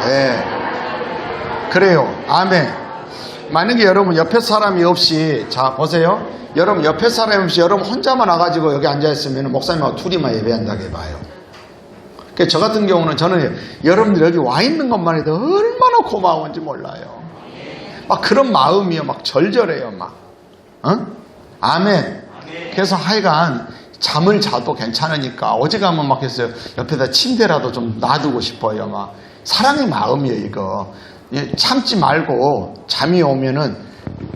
네. 그래요. 아멘. 만약에 여러분 옆에 사람이 없이, 자 보세요. 여러분 옆에 사람이 없이 여러분 혼자만 와가지고 여기 앉아있으면 목사님하고 둘이만 예배한다고 해봐요. 그러니까 저 같은 경우는 저는 여러분들 여기 와 있는 것만 해도 얼마나 고마운지 몰라요. 막 그런 마음이요. 막 절절해요. 막. 아멘. 그래서 하여간 잠을 자도 괜찮으니까 어지간하면 막 했어요. 옆에다 침대라도 좀 놔두고 싶어요. 막 사랑의 마음이에요. 이거 참지 말고 잠이 오면은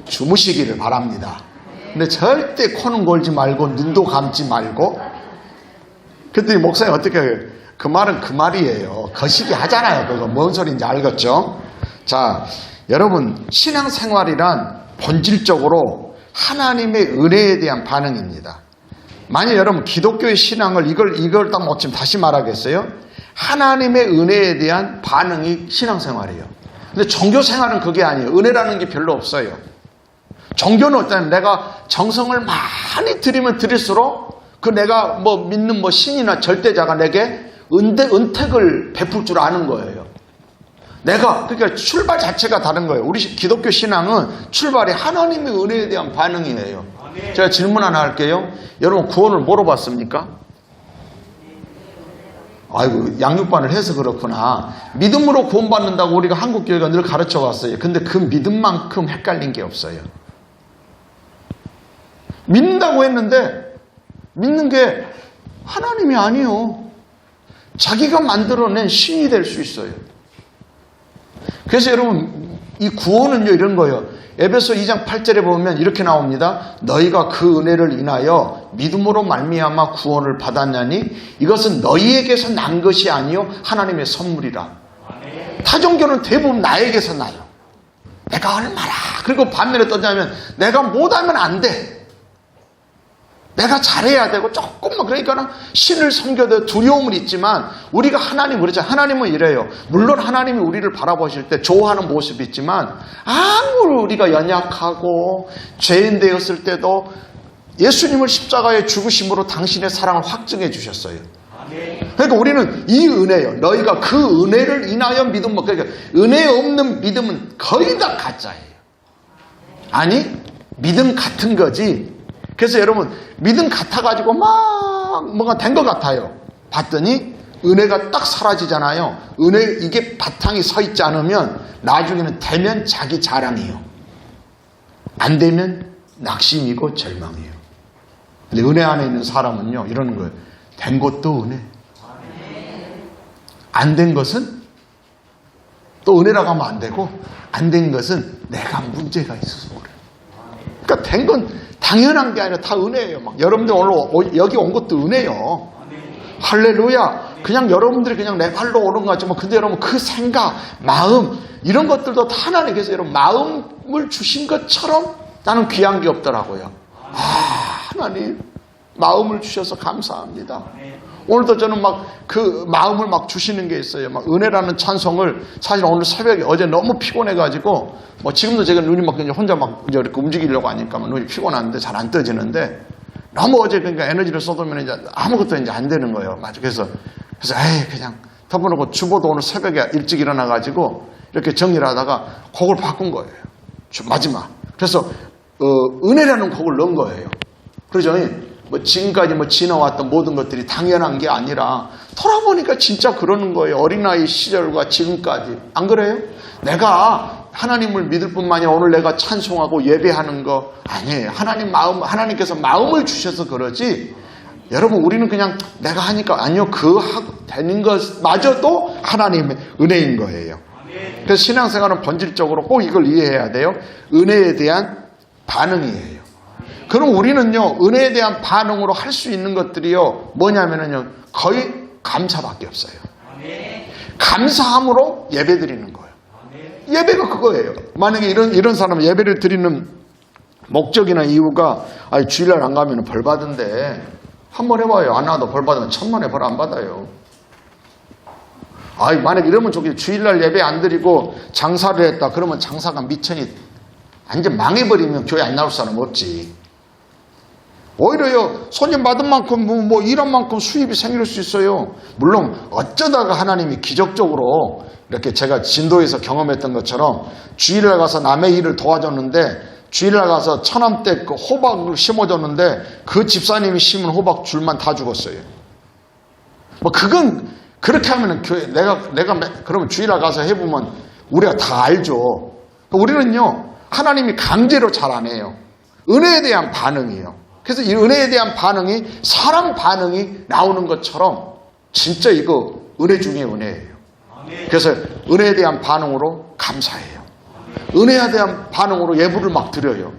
주무시기를 바랍니다. 근데 절대 코는 골지 말고 눈도 감지 말고. 그랬더니 목사님 어떻게 해요? 그 말은 그 말이에요. 거시기 하잖아요. 그거 뭔 소리인지 알겠죠? 자, 여러분 신앙생활이란 본질적으로 하나님의 은혜에 대한 반응입니다. 만약 여러분 기독교의 신앙을 이걸 딱 놓치면 다시 말하겠어요? 하나님의 은혜에 대한 반응이 신앙생활이에요. 근데 종교생활은 그게 아니에요. 은혜라는 게 별로 없어요. 종교는 어떠냐면 내가 정성을 많이 들이면 들일수록 그 내가 믿는 신이나 절대자가 내게 은택을 베풀 줄 아는 거예요. 그러니까 출발 자체가 다른 거예요. 우리 기독교 신앙은 출발이 하나님의 은혜에 대한 반응이에요. 제가 질문 하나 할게요. 여러분 구원을 뭐로 받습니까? 아이고 양육반을 해서 그렇구나. 믿음으로 구원받는다고 우리가 한국교회가 늘 가르쳐 왔어요. 근데 그 믿음만큼 헷갈린 게 없어요. 믿는다고 했는데 믿는 게 하나님이 아니요. 자기가 만들어낸 신이 될 수 있어요. 그래서 여러분 이 구원은요 이런 거예요. 에베소 2장 8절에 보면 이렇게 나옵니다. 너희가 그 은혜를 인하여 믿음으로 말미암아 구원을 받았나니 이것은 너희에게서 난 것이 아니요 하나님의 선물이라. 타종교는 대부분 나에게서 나요. 내가 얼마나. 그리고 반면에 떠나면 내가 못하면 안 돼. 내가 잘해야 되고 조금만. 그러니까 신을 섬겨도 두려움은 있지만 우리가 하나님 그렇죠. 하나님은 이래요. 물론 하나님이 우리를 바라보실 때 좋아하는 모습이 있지만 아무리 우리가 연약하고 죄인 되었을 때도 예수님을 십자가에 죽으심으로 당신의 사랑을 확증해 주셨어요. 그러니까 우리는 이 은혜요. 너희가 그 은혜를 인하여 믿음. 그러니까 은혜 없는 믿음은 거의 다 가짜예요. 아니 믿음 같은 거지. 그래서 여러분 믿음 같아가지고 막 뭔가 된 것 같아요. 봤더니 은혜가 딱 사라지잖아요. 은혜 이게 바탕이 서 있지 않으면 나중에는 되면 자기 자랑이에요. 안 되면 낙심이고 절망이에요. 근데 은혜 안에 있는 사람은요 이러는 거예요. 된 것도 은혜. 안 된 것은 또 은혜라고 하면 안 되고 안 된 것은 내가 문제가 있어서 그래요. 그러니까 된 건 당연한 게 아니라 다 은혜예요. 막 여러분들 오늘 여기 온 것도 은혜요. 할렐루야. 그냥 여러분들이 그냥 내 발로 오는 것 같지만 근데 여러분 그 생각, 마음 이런 것들도 다 하나님께서 여러분 마음을 주신 것처럼 나는 귀한 게 없더라고요. 하나님 마음을 주셔서 감사합니다. 오늘도 저는 막 그 마음을 막 주시는 게 있어요. 막 은혜라는 찬송을 사실 오늘 새벽에 어제 너무 피곤해가지고 지금도 제가 눈이 막 혼자 막 이렇게 움직이려고 하니까 눈이 피곤한데 잘 안 떠지는데 너무 어제 그러니까 에너지를 쏟으면 이제 아무것도 이제 안 되는 거예요. 맞아. 그래서 그냥 덮어놓고 주보도 오늘 새벽에 일찍 일어나가지고 이렇게 정리를 하다가 곡을 바꾼 거예요. 마지막. 그래서 은혜라는 곡을 넣은 거예요. 그러죠? 지금까지 지나왔던 모든 것들이 당연한 게 아니라 돌아보니까 진짜 그러는 거예요. 어린아이 시절과 지금까지. 안 그래요? 내가 하나님을 믿을 뿐만 아니라 오늘 내가 찬송하고 예배하는 거 아니에요. 하나님께서 마음을 주셔서 그러지. 여러분 우리는 그냥 내가 하니까 아니요. 되는 것마저도 하나님의 은혜인 거예요. 그래서 신앙생활은 본질적으로 꼭 이걸 이해해야 돼요. 은혜에 대한 반응이에요. 그럼 우리는요 은혜에 대한 반응으로 할 수 있는 것들이요 뭐냐면은요 거의 감사밖에 없어요. 감사함으로 예배 드리는 거예요. 예배가 그거예요. 만약에 이런 사람은 예배를 드리는 목적이나 이유가 주일날 안 가면 벌 받은데 한번 해봐요. 안 나와도 벌 받으면 1000만에 벌 안 받아요. 만약에 이러면 좋겠지. 주일날 예배 안 드리고 장사를 했다. 그러면 장사가 미천이 완전 망해버리면 교회 안 나올 사람 없지. 오히려요, 손님 받은 만큼, 뭐 일한 만큼 수입이 생길 수 있어요. 물론, 어쩌다가 하나님이 기적적으로, 이렇게 제가 진도에서 경험했던 것처럼, 주일날 가서 남의 일을 도와줬는데, 주일날 가서 처남댁 그 호박을 심어줬는데, 그 집사님이 심은 호박 줄만 다 죽었어요. 뭐, 그건, 그렇게 하면은 교회, 그러면 주일날 가서 해보면, 우리가 다 알죠. 우리는요, 하나님이 강제로 잘 안 해요. 은혜에 대한 반응이에요. 그래서 이 은혜에 대한 반응이 사랑 반응이 나오는 것처럼 진짜 이거 은혜 중에 은혜예요. 그래서 은혜에 대한 반응으로 감사해요. 은혜에 대한 반응으로 예물을 막 드려요.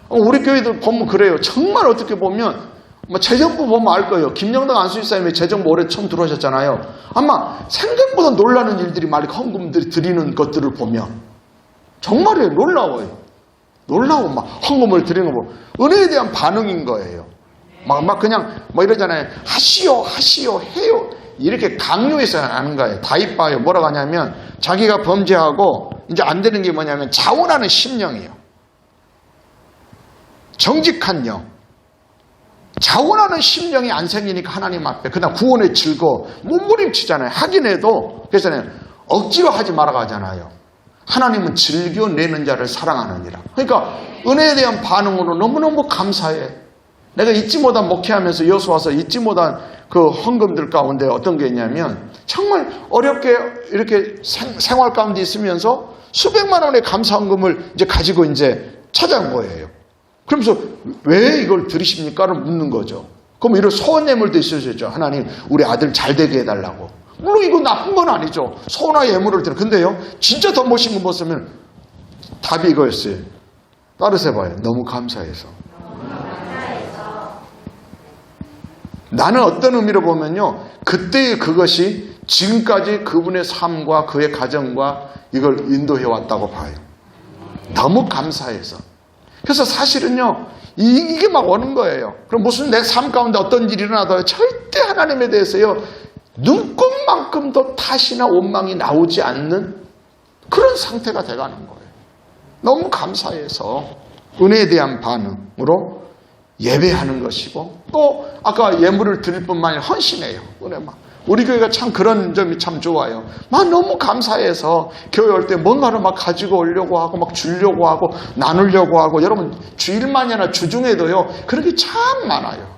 우리 교회들 보면 그래요. 정말 어떻게 보면 뭐 재정부 보면 알 거예요. 김영덕 안수집사님이 재정부 올해 처음 들어오셨잖아요. 아마 생각보다 놀라는 일들이 많이 헌금들이 드리는 것들을 보면 정말이에요. 놀라워요. 놀라워, 막, 헌금을 드리는 거 보고, 은혜에 대한 반응인 거예요. 막 그냥, 뭐 이러잖아요. 하시오, 해요. 이렇게 강요해서 하는 거예요. 다윗 봐요. 뭐라고 하냐면, 자기가 범죄하고, 이제 안 되는 게 뭐냐면, 자원하는 심령이에요. 정직한 영. 자원하는 심령이 안 생기니까 하나님 앞에, 그다음 구원의 즐거워. 몸부림치잖아요. 하긴 해도, 그래서 억지로 하지 말아가 하잖아요. 하나님은 즐겨내는 자를 사랑하느니라. 그러니까 은혜에 대한 반응으로 너무너무 감사해. 내가 잊지 못한 목회하면서 여수 와서 잊지 못한 그 헌금들 가운데 어떤 게 있냐면 정말 어렵게 이렇게 생활 가운데 있으면서 수백만 원의 감사 헌금을 이제 가지고 이제 찾아온 거예요. 그러면서 왜 이걸 드리십니까를 묻는 거죠. 그럼 이런 소원 예물도 있으셨죠. 하나님 우리 아들 잘 되게 해달라고. 물론 이거 나쁜 건 아니죠. 소나 예물을 드려. 근데요, 진짜 더 멋있는 거 보시면 답이 이거였어요. 따라서 해봐요. 너무 감사해서. 나는 어떤 의미로 보면요, 그때의 그것이 지금까지 그분의 삶과 그의 가정과 이걸 인도해 왔다고 봐요. 너무 감사해서. 그래서 사실은요, 이게 막 오는 거예요. 그럼 무슨 내 삶 가운데 어떤 일이 일어나도 절대 하나님에 대해서요, 눈꽃만큼도 탓이나 원망이 나오지 않는 그런 상태가 돼가는 거예요. 너무 감사해서 은혜에 대한 반응으로 예배하는 것이고 또 아까 예물을 드릴 뿐만 아니라 헌신해요. 우리 교회가 참 그런 점이 참 좋아요. 막 너무 감사해서 교회 올 때 뭔가를 막 가지고 오려고 하고 막 주려고 하고 나누려고 하고 여러분 주일만이 아니라 주중에도요. 그런 게 참 많아요.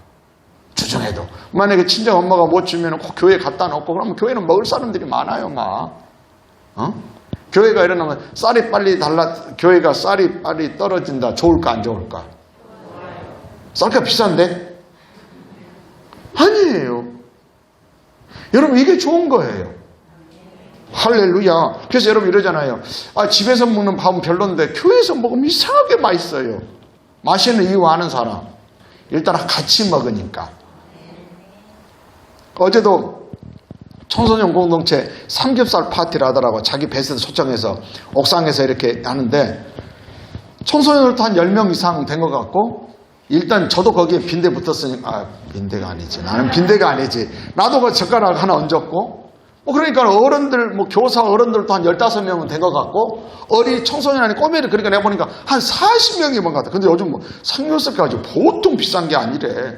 주중에도. 만약에 친정 엄마가 못 주면 꼭 교회 갖다 놓고 그러면 교회는 먹을 사람들이 많아요, 막. 교회가 일어나면 교회가 쌀이 빨리 떨어진다. 좋을까, 안 좋을까? 쌀값 비싼데? 아니에요. 여러분, 이게 좋은 거예요. 할렐루야. 그래서 여러분 이러잖아요. 집에서 먹는 밥은 별론데 교회에서 먹으면 이상하게 맛있어요. 맛있는 이유 아는 사람. 일단 같이 먹으니까. 어제도 청소년 공동체 삼겹살 파티를 하더라고. 자기 배에서 초청해서 옥상에서 이렇게 하는데 청소년들도 한 10명 이상 된 것 같고 일단 저도 거기에 빈대 붙었으니까 빈대가 아니지. 나는 빈대가 아니지. 나도 그 젓가락 하나 얹었고 그러니까 어른들 교사 어른들도 한 15명은 된 것 같고 어린 청소년 아니 꼬매를 그러니까 내가 보니까 한 40명이 뭔 것 같아. 근데 요즘 삼겹살까지 보통 비싼 게 아니래.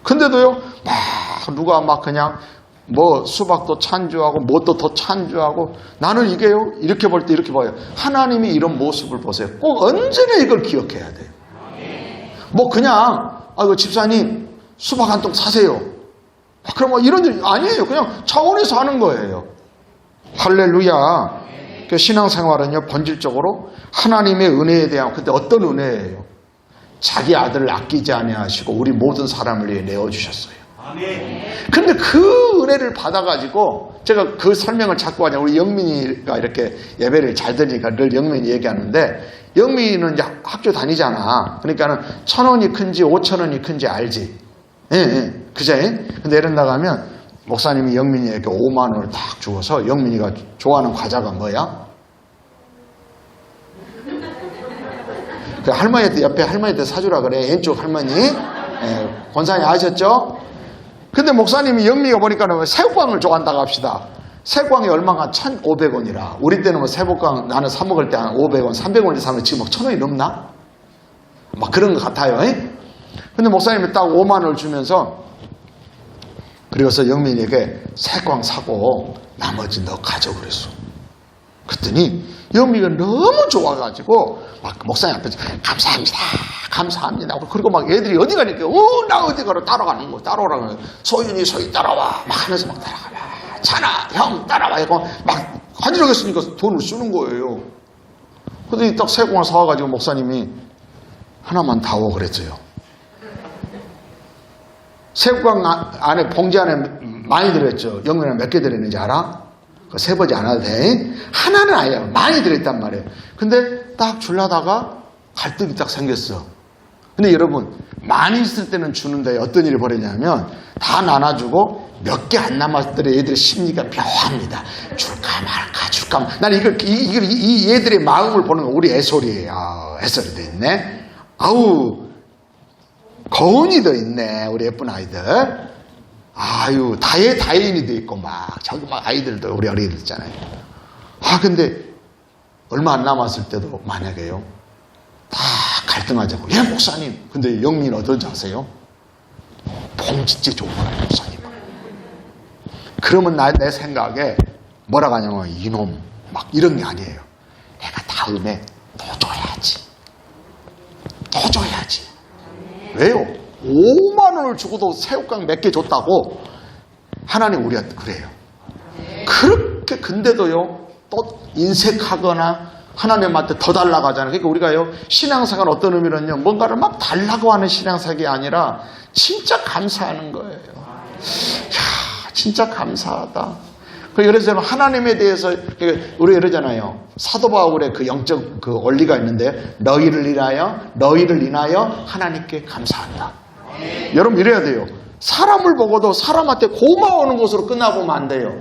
근데도요 막 누가 막 그냥 수박도 찬주하고 뭣도 더 찬주하고 나는 이게요 이렇게 볼 때 이렇게 봐요. 하나님이 이런 모습을 보세요. 꼭 언제나 이걸 기억해야 돼요. 그냥 집사님 수박 한 통 사세요. 그럼 이런 일 아니에요. 그냥 차원에서 하는 거예요. 할렐루야. 신앙생활은요 본질적으로 하나님의 은혜에 대한 근데 어떤 은혜예요? 자기 아들을 아끼지 아니하시고 우리 모든 사람을 위해 내어주셨어요. 근데 그 은혜를 받아가지고 제가 그 설명을 자꾸 하냐. 우리 영민이가 이렇게 예배를 잘 들으니까 늘 영민이 얘기하는데 영민이는 이제 학교 다니잖아. 그러니까는 1,000원이 큰지 5,000원이 큰지 알지. 예. 그죠? 근데 이런 나가면 목사님이 영민이에게 5만 원을 딱 주어서 영민이가 좋아하는 과자가 뭐야? 그 할머니한테 옆에 할머니한테 사주라 그래. 왼쪽 할머니. 권사님 아셨죠? 근데 목사님이 영민이가 보니까는 새우깡을 좋아한다고 합시다. 새우깡이 얼마가 1,500원이라. 우리 때는 새우깡 나는 사 먹을 때 한 500원, 300원이 사면 지금 1,000원이 넘나? 막 그런 것 같아요. 근데 목사님이 딱 5만 원을 주면서 그래서 영민이에게 새광 사고 나머지 너 가져 그랬어. 그랬더니 영민이가 너무 좋아가지고 막 목사님 앞에서 감사합니다. 감사합니다. 그리고 막 애들이 어디 가니까 나 어디 가러 따라가는 거 따라오라고 소윤이 소희 따라와 막 하면서 막 따라가 봐. 찬아 형 따라와 이거 막 가지러겠으니까 돈을 쓰는 거예요. 그랬더니 딱 새광을 사와가지고 목사님이 하나만 다오 그랬어요. 새우깡 안에 봉지 안에 많이 들었죠. 영민아 몇 개 들었는지 알아? 그거 세보지 않아도 돼. 하나는 아니야. 많이 들었단 말이에요. 근데 딱 주려다가 갈등이 딱 생겼어. 근데 여러분 많이 있을 때는 주는데 어떤 일이 벌어지냐면 다 나눠주고 몇 개 안 남았을 때 애들의 심리가 묘합니다. 줄까 말까 줄까 말까. 나는 이 애들의 마음을 보는 거 우리 애솔이에요. 애솔이 돼 있네. 아우 거운이 더 있네. 우리 예쁜 아이들. 아유 다혜인이 돼 있고 막 저기 막 아이들도 우리 어린이들 있잖아요. 근데 얼마 안 남았을 때도 만약에요 다 갈등하자고 예 목사님. 근데 영민은 어떤지 아세요? 봉지째 좋은 거예요 목사님. 그러면 내 생각에 뭐라고 하냐면 이놈 막 이런 게 아니에요. 내가 다음에 더 줘야지. 더 줘야지. 왜요? 5만 원을 주고도 새우깡 몇 개 줬다고 하나님 우리한테 그래요. 그렇게 근데도요 또 인색하거나 하나님한테 더 달라고 하잖아요. 그러니까 우리가요 신앙생활 어떤 의미는요 뭔가를 막 달라고 하는 신앙생활이 아니라 진짜 감사하는 거예요. 이야 진짜 감사하다. 그래서 하나님에 대해서 우리 이러잖아요. 사도 바울의 그 영적 그 원리가 있는데 너희를 인하여 하나님께 감사한다. 여러분 이래야 돼요. 사람을 보고도 사람한테 고마워하는 것으로 끝나보면 안 돼요.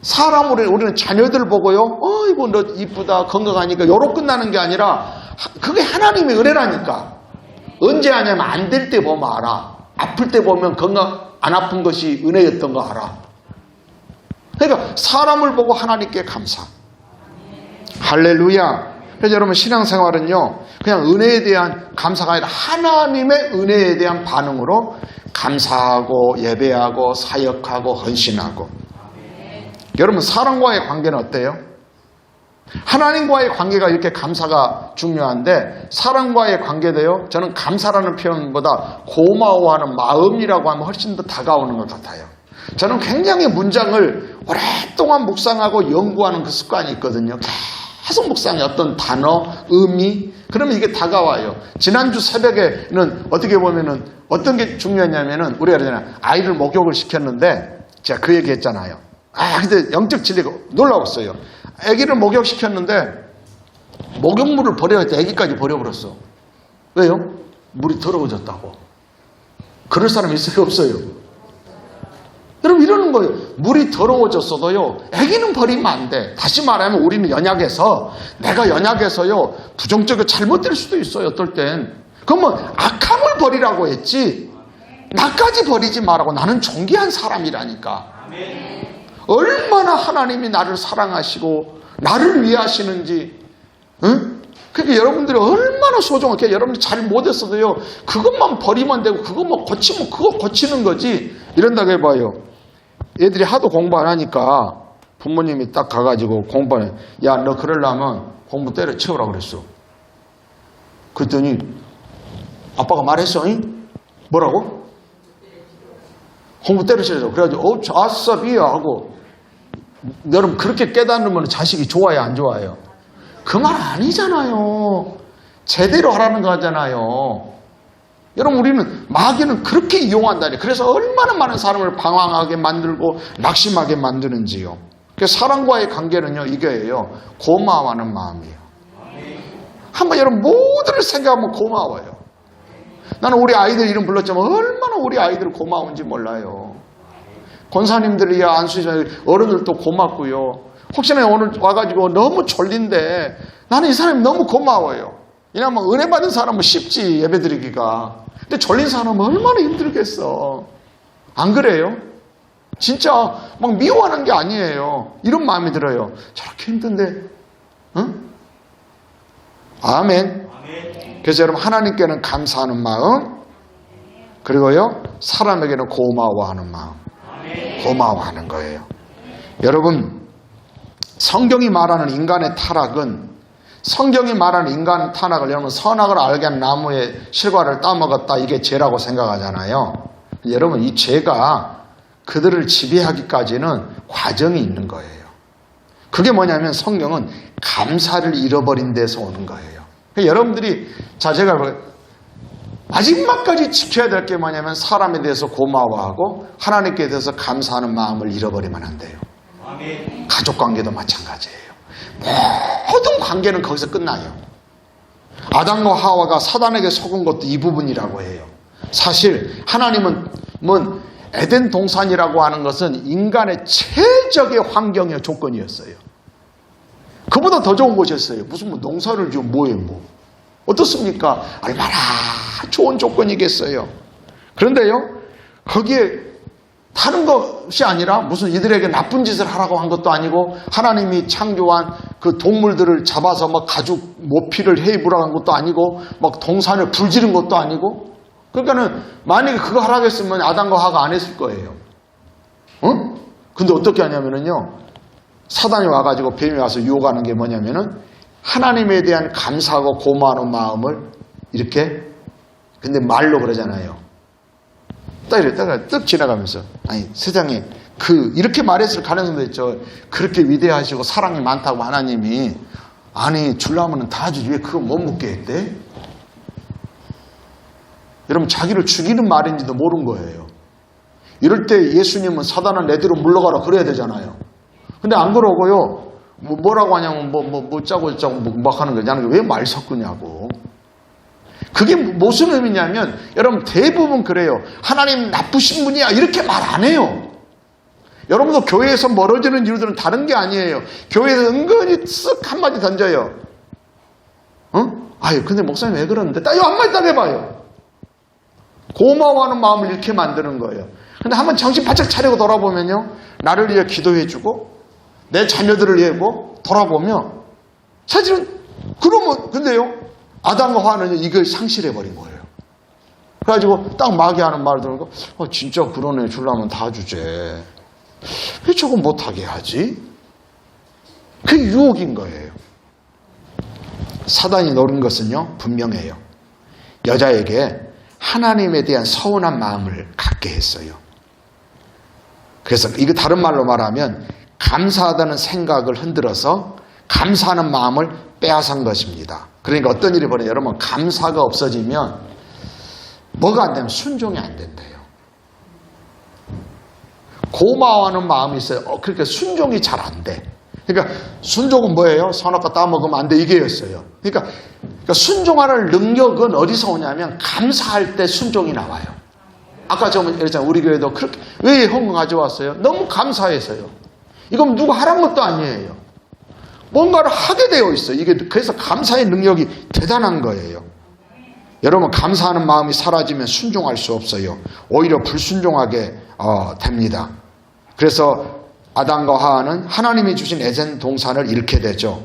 사람을 우리는 자녀들 보고요. 이거 너 이쁘다 건강하니까 요로 끝나는 게 아니라 그게 하나님의 은혜라니까. 언제 하냐면 안 될 때 보면 알아. 아플 때 보면 건강 안 아픈 것이 은혜였던 거 알아. 그러니까 사람을 보고 하나님께 감사. 할렐루야. 그래서 여러분 신앙생활은요 그냥 은혜에 대한 감사가 아니라 하나님의 은혜에 대한 반응으로 감사하고 예배하고 사역하고 헌신하고. 여러분 사람과의 관계는 어때요? 하나님과의 관계가 이렇게 감사가 중요한데 사람과의 관계도요 저는 감사라는 표현보다 고마워하는 마음이라고 하면 훨씬 더 다가오는 것 같아요. 저는 굉장히 문장을 오랫동안 묵상하고 연구하는 그 습관이 있거든요. 계속 묵상해. 어떤 단어, 의미. 그러면 이게 다가와요. 지난주 새벽에는 어떻게 보면은 어떤 게 중요했냐면은 우리가 그러잖아요. 아이를 목욕을 시켰는데 제가 그 얘기 했잖아요. 근데 영적 진리가 놀라웠어요. 아기를 목욕시켰는데 목욕물을 버려야 돼. 아기까지 버려버렸어. 왜요? 물이 더러워졌다고. 그럴 사람 있어요? 없어요? 여러분 이러는 거예요. 물이 더러워졌어도요 애기는 버리면 안 돼. 다시 말하면 우리는 내가 연약해서요 부정적으로 잘못될 수도 있어요. 어떨 땐. 그러면 악함을 버리라고 했지 나까지 버리지 말라고. 나는 존귀한 사람이라니까. 얼마나 하나님이 나를 사랑하시고 나를 위하시는지. 응? 그러니까 여러분들이 얼마나 소중하게 여러분들이 잘 못했어도요 그것만 버리면 되고 그것만 고치면 그거 고치는 거지. 이런다고 해봐요. 애들이 하도 공부 안 하니까 부모님이 딱 가가지고 공부해. 야, 너 그러려면 공부 때려치우라 그랬어. 그랬더니 아빠가 말했어. 잉? 뭐라고? 공부 때려치우라. 그래가지고 아싸 비야 하고. 여러분 그렇게 깨닫는 자식이 좋아요 안 좋아요? 그 말 아니잖아요. 제대로 하라는 거잖아요. 여러분 우리는 마귀는 그렇게 이용한다니. 그래서 얼마나 많은 사람을 방황하게 만들고 낙심하게 만드는지요. 그래서 사람과의 관계는요 이게예요. 고마워하는 마음이에요. 한번 여러분 모두를 생각하면 고마워요. 나는 우리 아이들 이름 불렀지만 얼마나 우리 아이들 고마운지 몰라요. 권사님들이야 안수자 어른들도 고맙고요. 혹시나 오늘 와가지고 너무 졸린데 나는 이 사람이 너무 고마워요. 왜냐하면 은혜 받은 사람은 쉽지 예배드리기가. 근데 졸린 사람은 얼마나 힘들겠어. 안 그래요? 진짜 막 미워하는 게 아니에요. 이런 마음이 들어요. 저렇게 힘든데 응? 아멘. 그래서 여러분 하나님께는 감사하는 마음, 그리고요, 사람에게는 고마워하는 마음. 고마워하는 거예요. 여러분, 성경이 말하는 인간의 타락은, 성경이 말하는 인간 타락을 여러분 선악을 알게 한 나무의 실과를 따먹었다, 이게 죄라고 생각하잖아요. 여러분, 이 죄가 그들을 지배하기까지는 과정이 있는 거예요. 그게 뭐냐면 성경은 감사를 잃어버린 데서 오는 거예요. 그러니까 여러분들이, 자, 제가 마지막까지 지켜야 될 게 뭐냐면 사람에 대해서 고마워하고 하나님께 대해서 감사하는 마음을 잃어버리면 안 돼요. 가족 관계도 마찬가지예요. 모든 관계는 거기서 끝나요. 아담과 하와가 사단에게 속은 것도 이 부분이라고 해요. 사실 하나님은 에덴 동산이라고 하는 것은 인간의 최적의 환경의 조건이었어요. 그보다 더 좋은 곳이었어요. 무슨 농사를 지금 뭐예요, 뭐. 어떻습니까? 얼마나 좋은 조건이겠어요. 그런데요, 거기에 다른 것이 아니라 무슨 이들에게 나쁜 짓을 하라고 한 것도 아니고 하나님이 창조한 그 동물들을 잡아서 막 가죽 모피를 해입으라고 한 것도 아니고 막 동산을 불지른 것도 아니고, 그러니까는 만약에 그거 하라고 했으면 아담과 하와가 안 했을 거예요. 응? 근데 어떻게 하냐면은요, 사단이 와가지고 뱀이 와서 유혹하는 게 뭐냐면은 하나님에 대한 감사하고 고마워하는 마음을 이렇게, 근데 말로 그러잖아요. 딱 이랬다가 뜩 지나가면서, 아니 세상에 이렇게 말했을 가능성도 있죠. 그렇게 위대하시고 사랑이 많다고 하나님이, 아니 주려면 다 주지 왜 그거 못 묻게 했대? 여러분, 자기를 죽이는 말인지도 모르는 거예요. 이럴 때 예수님은 사단은 내 뒤로 물러가라 그래야 되잖아요. 근데 안 그러고요, 뭐라고 하냐면 뭐 짜고 막 하는 거잖아요. 왜 말 섞으냐고. 그게 무슨 의미냐면, 여러분 대부분 그래요. 하나님 나쁘신 분이야 이렇게 말 안 해요. 여러분도 교회에서 멀어지는 이유들은 다른 게 아니에요. 교회에서 은근히 쓱 한마디 던져요. 아유 근데 목사님 왜 그러는데? 딱 이거 한마디 딱 해봐요. 고마워하는 마음을 이렇게 만드는 거예요. 근데 한번 정신 바짝 차리고 돌아보면요, 나를 위해 기도해주고 내 자녀들을 위해 돌아보면 사실은, 그러면 근데요, 아담과 하와는 이걸 상실해버린 거예요. 그래가지고 딱 마귀하는 말을 들으니까 진짜 그러네, 주려면 다 주제. 왜 저거 못하게 하지? 그게 유혹인 거예요. 사단이 노린 것은요 분명해요. 여자에게 하나님에 대한 서운한 마음을 갖게 했어요. 그래서 이거 다른 말로 말하면 감사하다는 생각을 흔들어서 감사하는 마음을 빼앗은 것입니다. 그러니까 어떤 일이 벌어요? 여러분, 감사가 없어지면 뭐가 안 되면 순종이 안 된대요. 고마워하는 마음이 있어요. 그러니까 순종이 잘 안 돼. 그러니까 순종은 뭐예요? 선악과 따먹으면 안 돼, 이게였어요. 그러니까 순종하는 능력은 어디서 오냐면 감사할 때 순종이 나와요. 아까 저 그랬잖아요. 우리 교회도 그렇게 왜 헌금 가져왔어요? 너무 감사해서요. 이건 누가 하란 것도 아니에요. 뭔가를 하게 되어 있어요. 이게 그래서 감사의 능력이 대단한 거예요. 여러분, 감사하는 마음이 사라지면 순종할 수 없어요. 오히려 불순종하게 됩니다. 그래서 아담과 하와는 하나님이 주신 에덴 동산을 잃게 되죠.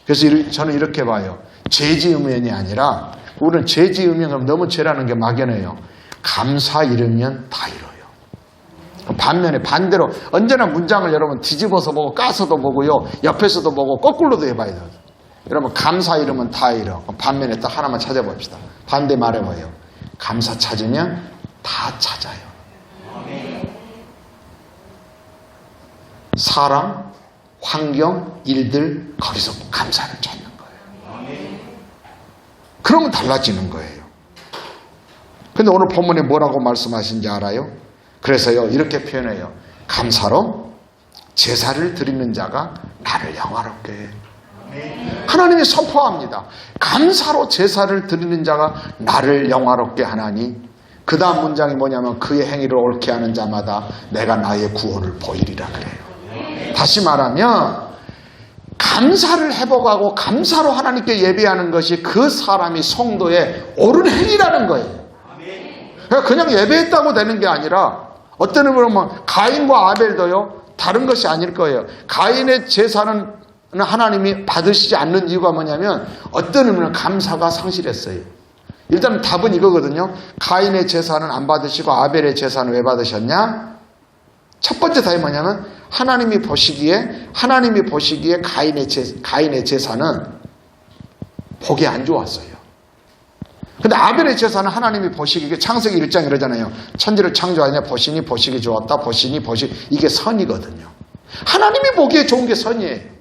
그래서 저는 이렇게 봐요. 죄 지으면이 아니라, 우리는 죄 지으면 너무 죄라는 게 막연해요. 감사 잃으면 다 잃어요. 반면에 반대로 언제나 문장을 여러분 뒤집어서 보고 까서도 보고요, 옆에서도 보고 거꾸로도 해봐야 돼요. 여러분, 감사 잃으면 다 잃어. 반면에 딱 하나만 찾아봅시다. 반대 말해봐요. 감사 찾으면 다 찾아요. 사람, 환경, 일들, 거기서 감사를 찾는 거예요. 그러면 달라지는 거예요. 근데 오늘 본문에 뭐라고 말씀하신지 알아요? 그래서요, 이렇게 표현해요. 감사로 제사를 드리는 자가 나를 영화롭게 해. 하나님이 선포합니다. 감사로 제사를 드리는 자가 나를 영화롭게 하나니, 그 다음 문장이 뭐냐면 그의 행위를 옳게 하는 자마다 내가 나의 구원을 보이리라 그래요. 다시 말하면 감사를 회복하고 감사로 하나님께 예배하는 것이 그 사람이 성도의 옳은 행위라는 거예요. 그냥 예배했다고 되는 게 아니라, 어떤 의미로 보면 가인과 아벨도요 다른 것이 아닐 거예요. 가인의 제사는 하나님이 받으시지 않는 이유가 뭐냐면, 어떤 의미는 감사가 상실했어요. 일단 답은 이거거든요. 가인의 제사는 안 받으시고 아벨의 제사는 왜 받으셨냐? 첫 번째 답이 뭐냐면 하나님이 보시기에 가인의 제사는 보기 안 좋았어요. 근데 아벨의 제사는 하나님이 보시기에 창세기 1장 이러잖아요. 천지를 창조하냐 보시니 보시기 좋았다. 이게 선이거든요. 하나님이 보기에 좋은 게 선이에요.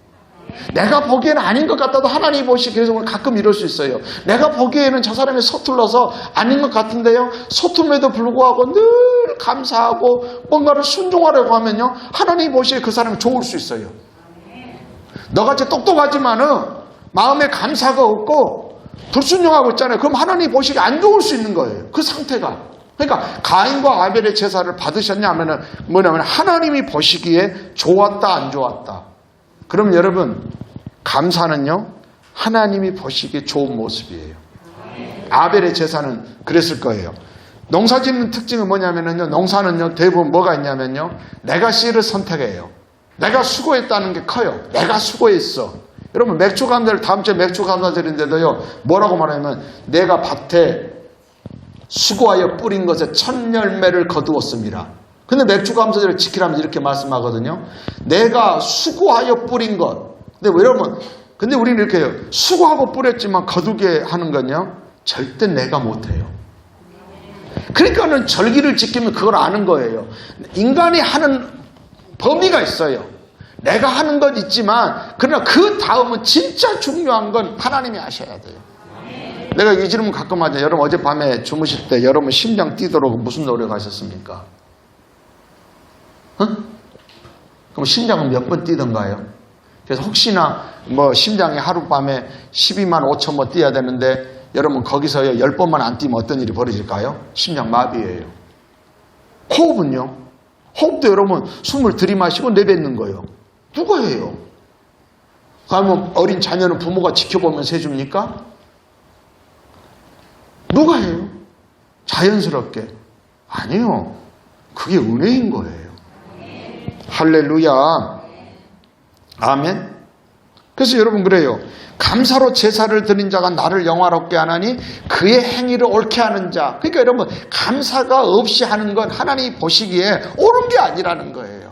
내가 보기에는 아닌 것 같아도 하나님이 보시기에 가끔 이럴 수 있어요. 내가 보기에는 저 사람이 서툴러서 아닌 것 같은데요. 서툼에도 불구하고 늘 감사하고 뭔가를 순종하려고 하면요. 하나님이 보시기에 그 사람이 좋을 수 있어요. 너같이 똑똑하지만은 마음에 감사가 없고 불순종하고 있잖아요. 그럼 하나님이 보시기에 안 좋을 수 있는 거예요. 그 상태가. 그러니까 가인과 아벨의 제사를 받으셨냐 하면은 뭐냐면 하나님이 보시기에 좋았다 안 좋았다. 그럼 여러분 감사는요 하나님이 보시기에 좋은 모습이에요. 아벨의 제사는 그랬을 거예요. 농사 짓는 특징은 뭐냐면요 농사는요 대부분 뭐가 있냐면요 내가 씨를 선택해요. 내가 수고했다는 게 커요. 내가 수고했어. 여러분 맥주 감사절 다음 주에 맥주 감사절인데도요 뭐라고 말하냐면 내가 밭에 수고하여 뿌린 것에 첫 열매를 거두었습니다. 근데 맥주 감사절을 지키라면 이렇게 말씀하거든요. 내가 수고하여 뿌린 것. 근데 여러분, 근데 우리는 이렇게 해요. 수고하고 뿌렸지만 거두게 하는 건요. 절대 내가 못해요. 그러니까는 절기를 지키면 그걸 아는 거예요. 인간이 하는 범위가 있어요. 내가 하는 건 있지만 그러나 그 다음은 진짜 중요한 건 하나님이 아셔야 돼요. 내가 이 질문 가끔 하죠. 여러분 어젯밤에 주무실 때 여러분 심장 뛰도록 무슨 노력을 하셨습니까? 그럼 심장은 몇 번 뛰던가요? 그래서 혹시나 뭐 심장이 하룻밤에 12만 5천 번 뛰어야 되는데 여러분 거기서요 10번만 안 뛰면 어떤 일이 벌어질까요? 심장 마비예요. 호흡은요? 호흡도 여러분 숨을 들이마시고 내뱉는 거예요. 누가 해요? 그러면 어린 자녀는 부모가 지켜보면서 해줍니까? 누가 해요? 자연스럽게. 아니요. 그게 은혜인 거예요. 할렐루야. 아멘. 그래서 여러분 그래요. 감사로 제사를 드린 자가 나를 영화롭게 하나니 그의 행위를 옳게 하는 자. 그러니까 여러분 감사가 없이 하는 건 하나님이 보시기에 옳은 게 아니라는 거예요.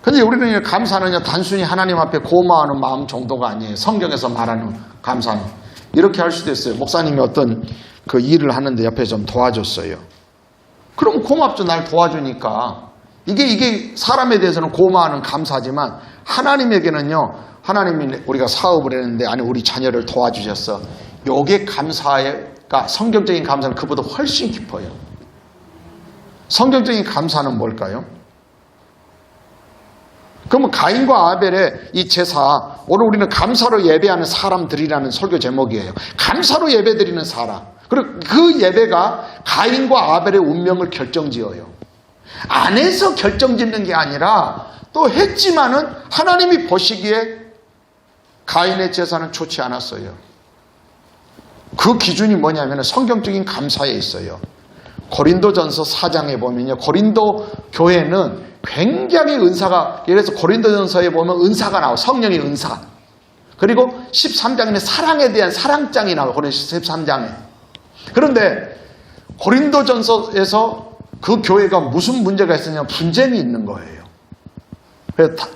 근데 우리는 감사는요 단순히 하나님 앞에 고마워하는 마음 정도가 아니에요. 성경에서 말하는 감사는 이렇게 할 수도 있어요. 목사님이 어떤 그 일을 하는데 옆에 좀 도와줬어요. 그럼 고맙죠. 날 도와주니까. 이게 사람에 대해서는 고마워하는 감사지만 하나님에게는요. 하나님이 우리가 사업을 했는데 아니 우리 자녀를 도와주셨어. 요게 감사가 성경적인 감사는 그보다 훨씬 깊어요. 성경적인 감사는 뭘까요? 그러면 가인과 아벨의 이 제사, 오늘 우리는 감사로 예배하는 사람들이라는 설교 제목이에요. 감사로 예배드리는 사람. 그리고 그 예배가 가인과 아벨의 운명을 결정지어요. 안 해서 결정짓는 게 아니라 또 했지만은 하나님이 보시기에 가인의 제사는 좋지 않았어요. 그 기준이 뭐냐면 성경적인 감사에 있어요. 고린도전서 4장에 보면요. 고린도 교회는 굉장히 은사가, 예를 들어서 고린도전서에 보면 은사가 나와요. 성령의 은사. 그리고 13장에는 사랑에 대한 사랑장이 나와요. 고린도전서 13장에. 그런데 고린도전서에서 그 교회가 무슨 문제가 있었냐면 분쟁이 있는 거예요.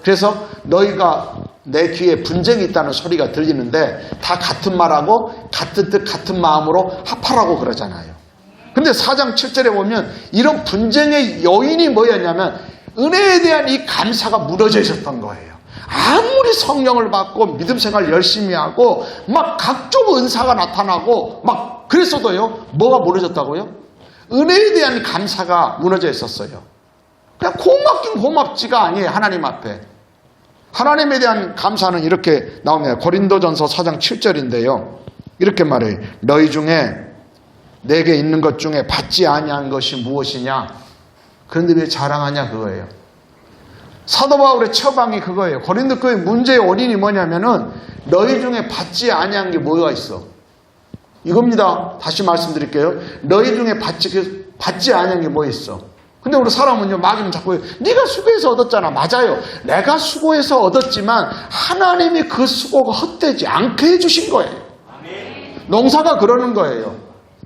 그래서 너희가 내 귀에 분쟁이 있다는 소리가 들리는데 다 같은 말하고 같은 뜻 같은 마음으로 합하라고 그러잖아요. 근데 4장 7절에 보면 이런 분쟁의 요인이 뭐였냐면 은혜에 대한 이 감사가 무너져 있었던 거예요. 아무리 성령을 받고 믿음 생활 열심히 하고 막 각종 은사가 나타나고 막 그랬어도요. 뭐가 무너졌다고요? 은혜에 대한 감사가 무너져 있었어요. 그냥 고맙긴 고맙지가 아니에요. 하나님 앞에. 하나님에 대한 감사는 이렇게 나옵니다. 고린도전서 4장 7절인데요. 이렇게 말해요. 너희 중에 내게 있는 것 중에 받지 아니한 것이 무엇이냐? 그런데 왜 자랑하냐 그거예요. 사도 바울의 처방이 그거예요. 고린도 교회 문제의 원인이 뭐냐면은 너희 중에 받지 아니한 게 뭐가 있어? 이겁니다. 다시 말씀드릴게요. 너희 중에 받지 아니한 게 뭐 있어? 근데 우리 사람은요, 마귀는 자꾸 네가 수고해서 얻었잖아. 맞아요. 내가 수고해서 얻었지만 하나님이 그 수고가 헛되지 않게 해주신 거예요. 농사가 그러는 거예요.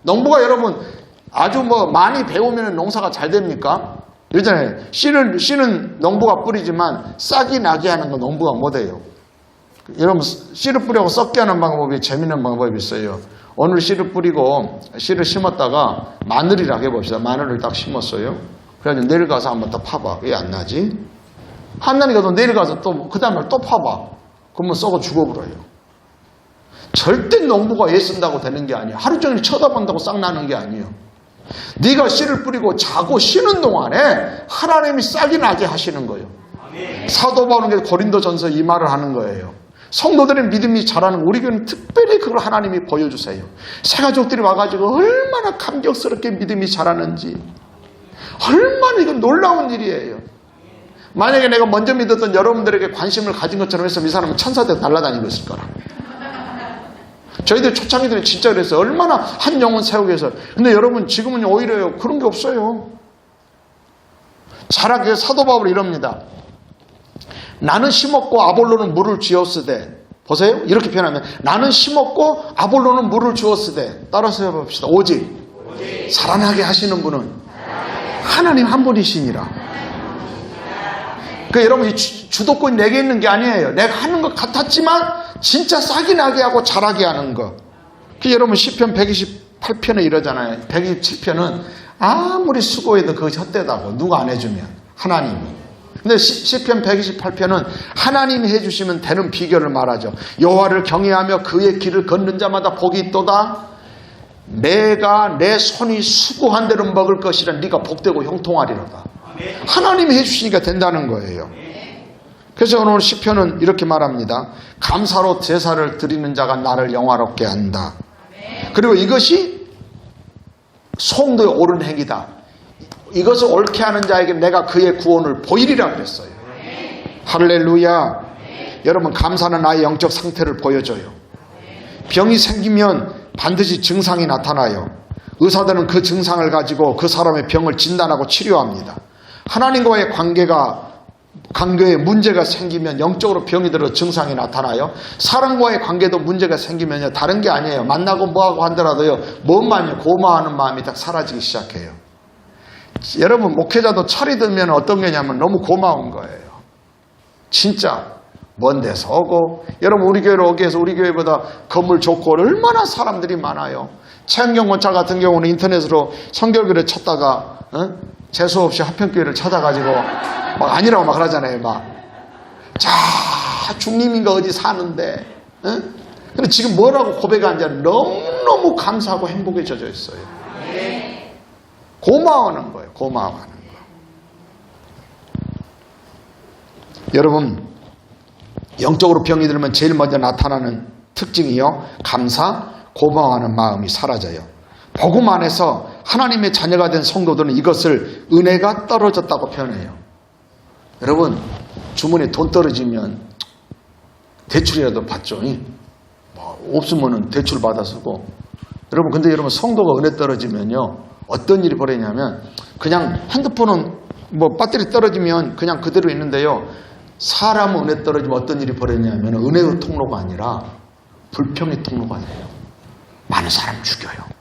농부가 여러분 아주 뭐 많이 배우면 농사가 잘 됩니까? 그러잖아요. 씨는 농부가 뿌리지만 싹이 나게 하는 건 농부가 못해요. 여러분 씨를 뿌리고 썩게 하는 방법이 재밌는 방법이 있어요. 오늘 씨를 뿌리고 씨를 심었다가 마늘이라고 해봅시다. 마늘을 딱 심었어요. 그래가지고 내일 가서 한번 더 파봐. 왜 안 나지? 한 날이 가도 내일 가서 또 그 다음날 또 파봐. 그러면 썩어 죽어버려요. 절대 농부가 애쓴다고 되는 게 아니에요. 하루 종일 쳐다본다고 싹 나는 게 아니에요. 네가 씨를 뿌리고 자고 쉬는 동안에 하나님이 싹이 나게 하시는 거예요. 사도 바울은 고린도전서 이 말을 하는 거예요. 성도들의 믿음이 자라는 우리 교회는 특별히 그걸 하나님이 보여주세요. 새가족들이 와가지고 얼마나 감격스럽게 믿음이 자라는지 얼마나 이건 놀라운 일이에요. 만약에 내가 먼저 믿었던 여러분들에게 관심을 가진 것처럼 했으면 이 사람은 천사대로 날아다니고 있을 거라. 저희들 초창기들은 진짜 그랬어요. 얼마나 한 영혼 세우기 위해서. 근데 여러분 지금은 오히려 그런 게 없어요. 자라게 사도 바울이 이럽니다. 나는 심었고 아볼로는 물을 쥐었으되. 보세요. 이렇게 표현하면 나는 심었고 아볼로는 물을 주었으되. 따라서 해봅시다. 오직 살아나게 하시는 분은 하나님 한 분이시니라. 여러분 이 주도권이 내게 있는 게 아니에요. 내가 하는 것 같았지만 진짜 싹이 나게 하고 자라게 하는 거. 여러분 시편 128편에 이러잖아요. 127편은 아무리 수고해도 그것이 헛되다고. 누가 안 해주면 하나님이. 근데 시편 128편은 하나님이 해주시면 되는 비결을 말하죠. 여호와를 경외하며 그의 길을 걷는 자마다 복이 있도다. 내가 내 손이 수고한 대로 먹을 것이라. 네가 복되고 형통하리로다. 하나님이 해주시니까 된다는 거예요. 그래서 오늘 시편은 이렇게 말합니다. 감사로 제사를 드리는 자가 나를 영화롭게 한다. 그리고 이것이 성도의 옳은 행위다. 이것을 옳게 하는 자에게 내가 그의 구원을 보이리라 그랬어요. 할렐루야. 여러분 감사는 나의 영적 상태를 보여줘요. 병이 생기면 반드시 증상이 나타나요. 의사들은 그 증상을 가지고 그 사람의 병을 진단하고 치료합니다. 하나님과의 관계에 문제가 생기면 영적으로 병이 들어 증상이 나타나요. 사람과의 관계도 문제가 생기면요. 다른 게 아니에요. 만나고 뭐하고 하더라도요. 뭔만요. 고마워하는 마음이 딱 사라지기 시작해요. 여러분 목회자도 철이 들면 어떤 게냐면 너무 고마운 거예요. 진짜 먼 데서 오고 여러분 우리 교회로 오기 위해서 우리 교회보다 건물 좋고 얼마나 사람들이 많아요. 최은경 원차 같은 경우는 인터넷으로 성결교를 찾다가 재수없이 하평교회를 찾아가지고 막 아니라고 막 그러잖아요. 자 중림인가 어디 사는데 근데 지금 뭐라고 고백하는지 너무너무 감사하고 행복에 젖어 있어요. 고마워하는 거예요. 고마워하는 거. 여러분 영적으로 병이 들면 제일 먼저 나타나는 특징이요. 감사, 고마워하는 마음이 사라져요. 복음 안에서 하나님의 자녀가 된 성도들은 이것을 은혜가 떨어졌다고 표현해요. 여러분 주머니에 돈 떨어지면 대출이라도 받죠. 없으면 대출 받아 쓰고. 여러분 근데 여러분 성도가 은혜 떨어지면요 어떤 일이 벌어지냐면 그냥 핸드폰은 뭐 배터리 떨어지면 그냥 그대로 있는데요. 사람은 은혜 떨어지면 어떤 일이 벌어지냐면 은혜의 통로가 아니라 불평의 통로가 돼요. 많은 사람 죽여요.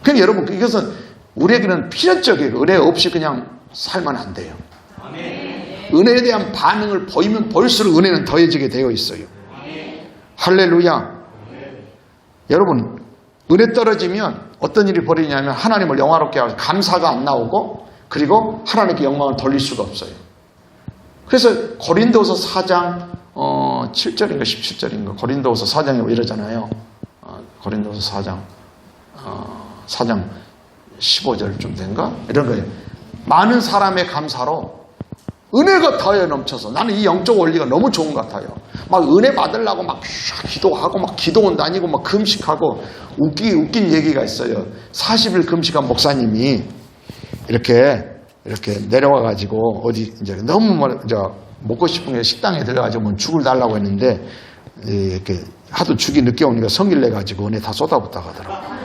그러니까 여러분 이것은 우리에게는 필연적이에요. 은혜 없이 그냥 살면 안 돼요. 은혜에 대한 반응을 보이면 볼수록 은혜는 더해지게 되어 있어요. 할렐루야. 여러분 은혜 떨어지면 어떤 일이 벌어지냐면 하나님을 영화롭게 하고 감사가 안 나오고 그리고 하나님께 영광을 돌릴 수가 없어요. 그래서 고린도서 4장 7절인가 17절인가 고린도서 4장이 이러잖아요. 고린도서 4장 15절쯤 된가? 이런 거예요. 많은 사람의 감사로 은혜가 더해 넘쳐서 나는 이 영적 원리가 너무 좋은 것 같아요. 막 은혜 받으려고 막 기도하고 막 기도원 다니고 막 금식하고 웃긴 얘기가 있어요. 40일 금식한 목사님이 이렇게 내려와가지고 어디 이제 너무 먹고 싶은 게 식당에 들어가지고 죽을 달라고 했는데 이렇게 하도 죽이 늦게 오니까 성질 내가지고 은혜 다 쏟아붓다 가더라고요.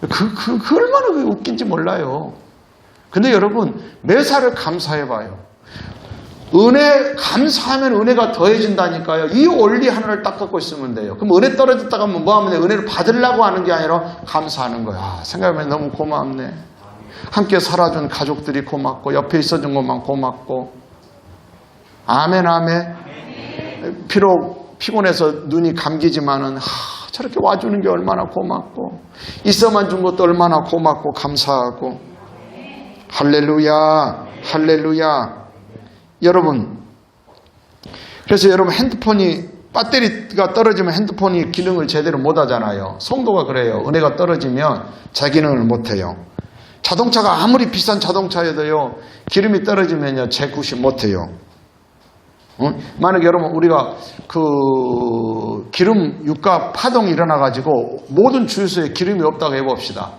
그 얼마나 웃긴지 몰라요. 근데 여러분 매사를 감사해봐요. 은혜, 감사하면 은혜가 더해진다니까요. 이 원리 하나를 딱 갖고 있으면 돼요. 그럼 은혜 떨어졌다가 하면 뭐 하면 돼? 은혜를 받으려고 하는 게 아니라 감사하는 거야. 아, 생각하면 너무 고맙네. 함께 살아준 가족들이 고맙고, 옆에 있어준 것만 고맙고. 아멘, 아멘. 비록 피곤해서 눈이 감기지만은, 저렇게 와주는 게 얼마나 고맙고, 있어만 준 것도 얼마나 고맙고, 감사하고. 할렐루야, 할렐루야. 여러분, 그래서 여러분 핸드폰이 배터리가 떨어지면 핸드폰이 기능을 제대로 못 하잖아요. 성도가 그래요. 은혜가 떨어지면 제 기능을 못 해요. 자동차가 아무리 비싼 자동차여도요, 기름이 떨어지면요, 재구시 못 해요. 만약에 여러분 우리가 그 기름 유가 파동이 일어나가지고 모든 주유소에 기름이 없다고 해봅시다.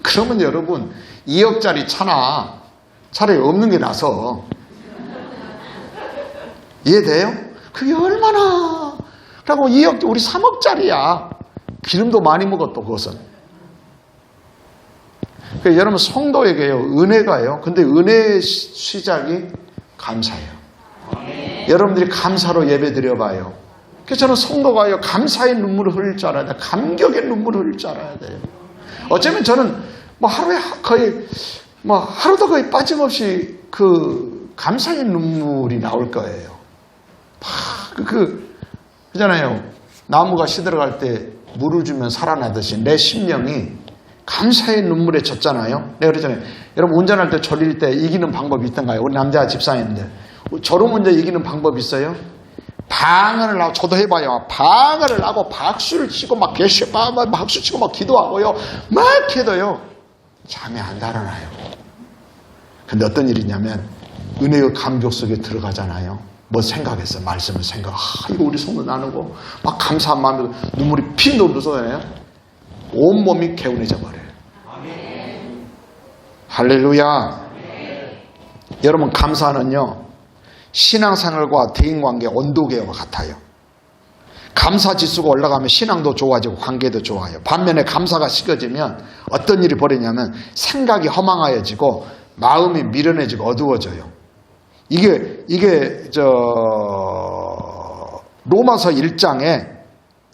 그러면 여러분 2억짜리 차나 차라리 없는 게 나서. 이해돼요? 그게 얼마나. 그리고 2억, 우리 3억짜리야. 기름도 많이 먹어 또 그것은. 그러니까 여러분 성도에게요, 은혜가요. 근데 은혜의 시작이 감사예요. 여러분들이 감사로 예배 드려봐요. 그래서 저는 성도가요, 감사의 눈물을 흘릴 줄 알아야 돼요. 감격의 눈물을 흘릴 줄 알아야 돼요. 어쩌면 저는 뭐 하루에 거의, 뭐 하루도 거의 빠짐없이 그 감사의 눈물이 나올 거예요. 그잖아요. 나무가 시들어갈 때 물을 주면 살아나듯이 내 심령이 감사의 눈물에 젖잖아요. 내가 그러잖아요. 여러분 운전할 때 졸릴 때 이기는 방법이 있던가요? 우리 남자 집사님들. 졸음 운전 이기는 방법 있어요? 방언을 하고, 저도 해봐요. 방언을 하고 박수를 치고 막 박수 치고 막 기도하고요. 막 해도요, 잠이 안 달아나요. 근데 어떤 일이냐면 은혜의 감격 속에 들어가잖아요. 뭐 생각했어? 말씀을 생각. 이거 우리 성도 나누고 막 감사한 마음에 눈물이 피 녹아서요. 온몸이 개운해져 버려요. 아멘. 할렐루야. 아멘. 여러분 감사는요, 신앙생활과 대인관계 온도계와 같아요. 감사 지수가 올라가면 신앙도 좋아지고 관계도 좋아요. 반면에 감사가 식어지면 어떤 일이 벌어지냐면 생각이 허망하여지고 마음이 미련해지고 어두워져요. 이게 로마서 1장에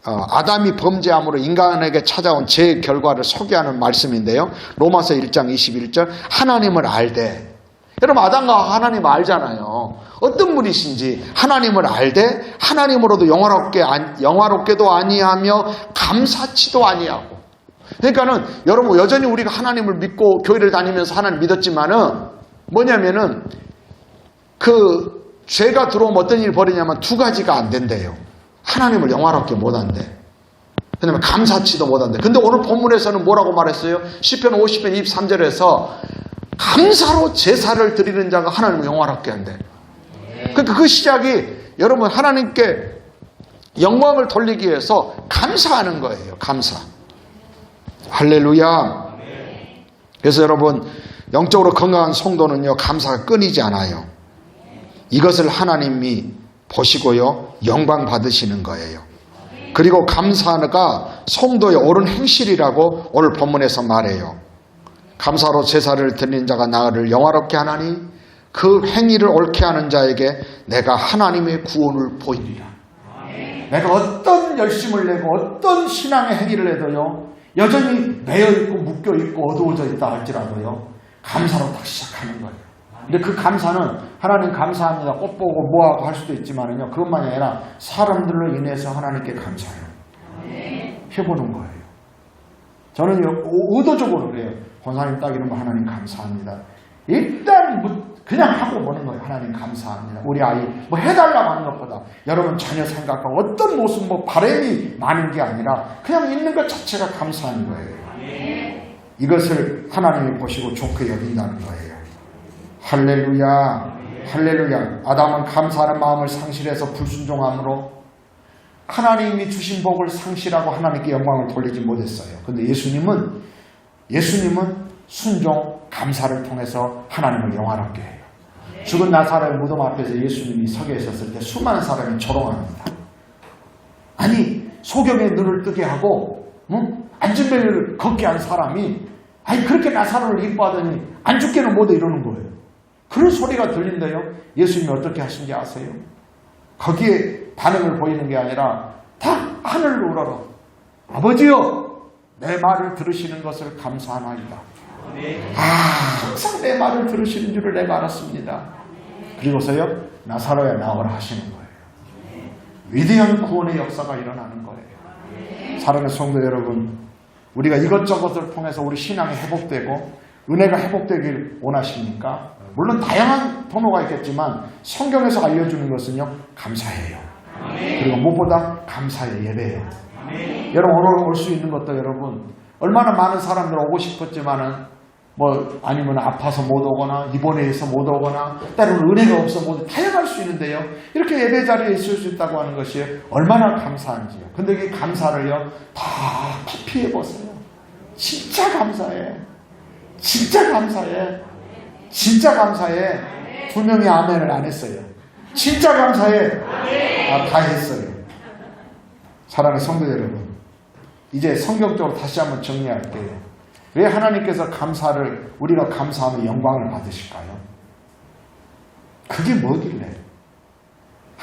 아담이 범죄함으로 인간에게 찾아온 죄의 결과를 소개하는 말씀인데요. 로마서 1장 21절, 하나님을 알되. 여러분 아담과 하나님을 알잖아요. 어떤 분이신지 하나님을 알되 하나님으로도 영화롭게도 아니하며 감사치도 아니하고. 그러니까는 여러분 여전히 우리가 하나님을 믿고 교회를 다니면서 하나님 믿었지만은 뭐냐면은 그 죄가 들어오면 어떤 일이 벌이냐면 두 가지가 안 된대요. 하나님을 영화롭게 못한대. 왜냐면 감사치도 못한대. 근데 오늘 본문에서는 뭐라고 말했어요? 시편 50편 23절에서 감사로 제사를 드리는 자가 하나님을 영화롭게 한대. 그러니까 그 시작이 여러분 하나님께 영광을 돌리기 위해서 감사하는 거예요. 감사. 할렐루야. 그래서 여러분 영적으로 건강한 성도는요, 감사가 끊이지 않아요. 이것을 하나님이 보시고요, 영광 받으시는 거예요. 그리고 감사가 성도의 옳은 행실이라고 오늘 본문에서 말해요. 감사로 제사를 드리는 자가 나를 영화롭게 하나니 그 행위를 옳게 하는 자에게 내가 하나님의 구원을 보이리라. 내가 어떤 열심을 내고 어떤 신앙의 행위를 해도요, 여전히 매여있고 묶여있고 어두워져 있다 할지라도요, 감사로 딱 시작하는 거예요. 근데 그 감사는 하나님 감사합니다 꽃 보고 뭐하고 할 수도 있지만은요, 그것만이 아니라 사람들로 인해서 하나님께 감사해요. 해보는 거예요. 저는 의도적으로 그래요. 권사님 딱 이러면 하나님 감사합니다. 일단 그냥 하고 보는 거예요. 하나님 감사합니다. 우리 아이 뭐 해달라고 하는 것보다 여러분 전혀 생각하고 어떤 모습 뭐 바람이 많은 게 아니라 그냥 있는 것 자체가 감사한 거예요. 이것을 하나님이 보시고 좋게 여긴다는 거예요. 할렐루야. 할렐루야. 아담은 감사하는 마음을 상실해서 불순종함으로 하나님이 주신 복을 상실하고 하나님께 영광을 돌리지 못했어요. 근데 예수님은 순종, 감사를 통해서 하나님을 영화롭게 해요. 죽은 나사렛 무덤 앞에서 예수님이 서 계셨을 때 수많은 사람이 조롱합니다. 아니 소경의 눈을 뜨게 하고 앉은 배를 걷게 한 사람이 아니 그렇게 나사렛을 이뻐하더니 안 죽게는 못해 이러는 거예요. 그런 소리가 들린대요. 예수님이 어떻게 하신지 아세요? 거기에 반응을 보이는 게 아니라 다 하늘을 우러러 아버지여 내 말을 들으시는 것을 감사하나이다. 항상 내 말을 들으시는 줄을 내가 알았습니다. 그리고서요 나사로야 나오라 하시는 거예요. 위대한 구원의 역사가 일어나는 거예요. 사랑하는 성도 여러분, 우리가 이것저것을 통해서 우리 신앙이 회복되고 은혜가 회복되길 원하십니까? 물론 다양한 번호가 있겠지만 성경에서 알려주는 것은요 감사해요. 그리고 무엇보다 감사의 예배예요. 여러분 오늘 올 수 있는 것도 여러분 얼마나 많은 사람들 오고 싶었지만은 아니면 아파서 못 오거나 입원해 있어 못 오거나 때로는 은혜가 없어 못 다양할 수 있는데요. 이렇게 예배 자리에 있을 수 있다고 하는 것이 얼마나 감사한지요. 근데 이 감사를요 다 피피해 보세요. 진짜 감사해. 진짜 감사해. 진짜 감사해. 두 명이 아멘을 안 했어요. 진짜 감사해. 다 했어요. 사랑하는 성도 여러분, 이제 성경적으로 다시 한번 정리할게요. 왜 하나님께서 감사를 우리가 감사하면 영광을 받으실까요? 그게 뭐길래?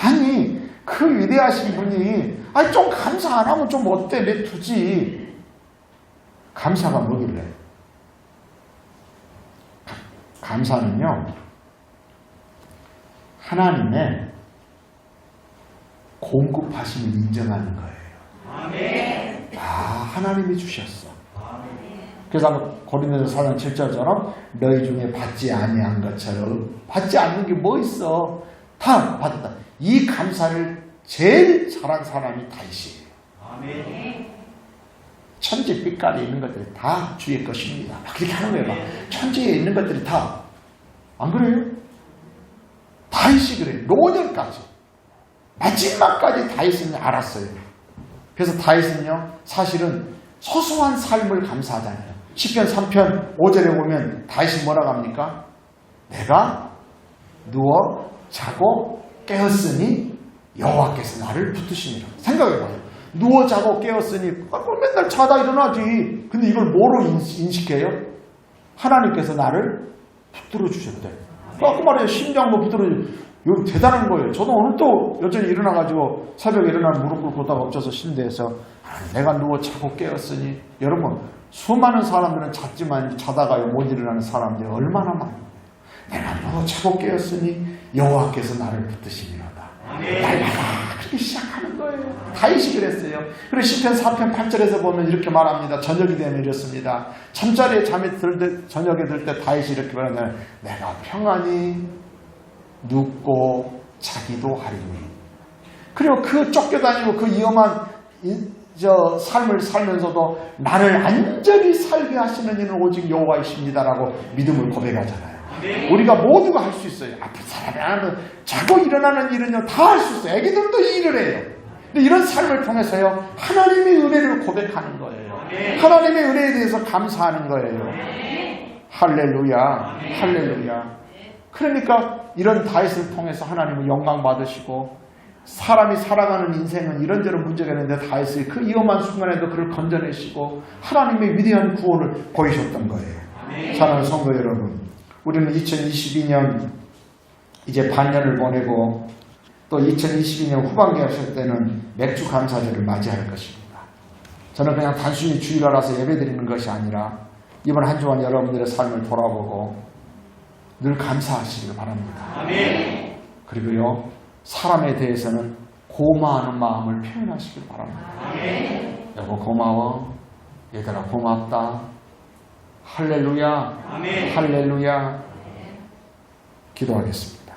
아니 그 위대하신 분이 좀 감사 안 하면 좀 어때? 내두지. 감사가 뭐길래? 감사는요 하나님의 공급하심을 인정하는 거예요. 하나님이 주셨어. 그래서 고린도서 4장 7절처럼 너희 중에 받지 아니한 것처럼 받지 않는 게 뭐 있어? 다 받았다. 이 감사를 제일 잘한 사람이 다윗이에요. 천지 빛깔에 있는 것들이 다 주의 것입니다. 그렇게 하는 거예요. 천지에 있는 것들이 다. 안 그래요? 다윗이 그래요. 노년까지. 마지막까지 다윗은 알았어요. 그래서 다윗은요 사실은 소소한 삶을 감사하잖아요. 시편 3편 5절에 보면 다윗이 뭐라고 합니까? 내가 누워 자고 깨었으니 여호와께서 나를 붙드시니라. 생각해봐요. 누워 자고 깨었으니 맨날 자다 일어나지. 근데 이걸 뭐로 인식해요? 하나님께서 나를 붙들어 주셨대. 아까 말해요. 심장도 붙들어 주셨대. 이거 대단한 거예요. 저도 오늘 또 여전히 일어나가지고 새벽에 일어나면 무릎 꿇고 걷다가 엎쳐서 침대에서 내가 누워 자고 깨었으니. 여러분 수많은 사람들은 잤지만 자다가요 못 일어나는 사람들이 얼마나 많아요. 내가 누워 자고 깨었으니 여호와께서 나를 붙드시니로다. 날마다 그렇게 시작하는 거예요. 다윗이 그랬어요. 그리고 시편 4편 8절에서 보면 이렇게 말합니다. 저녁이 되면 이렇습니다. 잠자리에 저녁에 들 때 다윗이 이렇게 말하잖아요. 내가 평안히 눕고 자기도 하리니. 그리고 그 쫓겨다니고 그 위험한 삶을 살면서도 나를 안전히 살게 하시는 이는 오직 여호와이십니다라고 믿음을 고백하잖아요. 우리가 모두가 할 수 있어요. 아픈 사람이 하는 자고 일어나는 일은요 다 할 수 있어요. 애기들도 이 일을 해요. 근데 이런 삶을 통해서요 하나님의 은혜를 고백하는 거예요. 하나님의 은혜에 대해서 감사하는 거예요. 할렐루야, 할렐루야. 그러니까 이런 다윗을 통해서 하나님은 영광 받으시고, 사람이 살아가는 인생은 이런저런 문제가 있는데 다윗이 그 위험한 순간에도 그를 건져내시고 하나님의 위대한 구원을 보이셨던 거예요. 사랑하는 성도 여러분, 우리는 2022년 이제 반년을 보내고 또 2022년 후반기에 하실 때는 맥주 감사절을 맞이할 것입니다. 저는 그냥 단순히 주일날아서 예배드리는 것이 아니라 이번 한 주간 여러분들의 삶을 돌아보고 늘 감사하시길 바랍니다. 그리고요 사람에 대해서는 고마워하는 마음을 표현하시길 바랍니다. 여보 고마워, 얘들아 고맙다, 할렐루야, 할렐루야. 기도하겠습니다.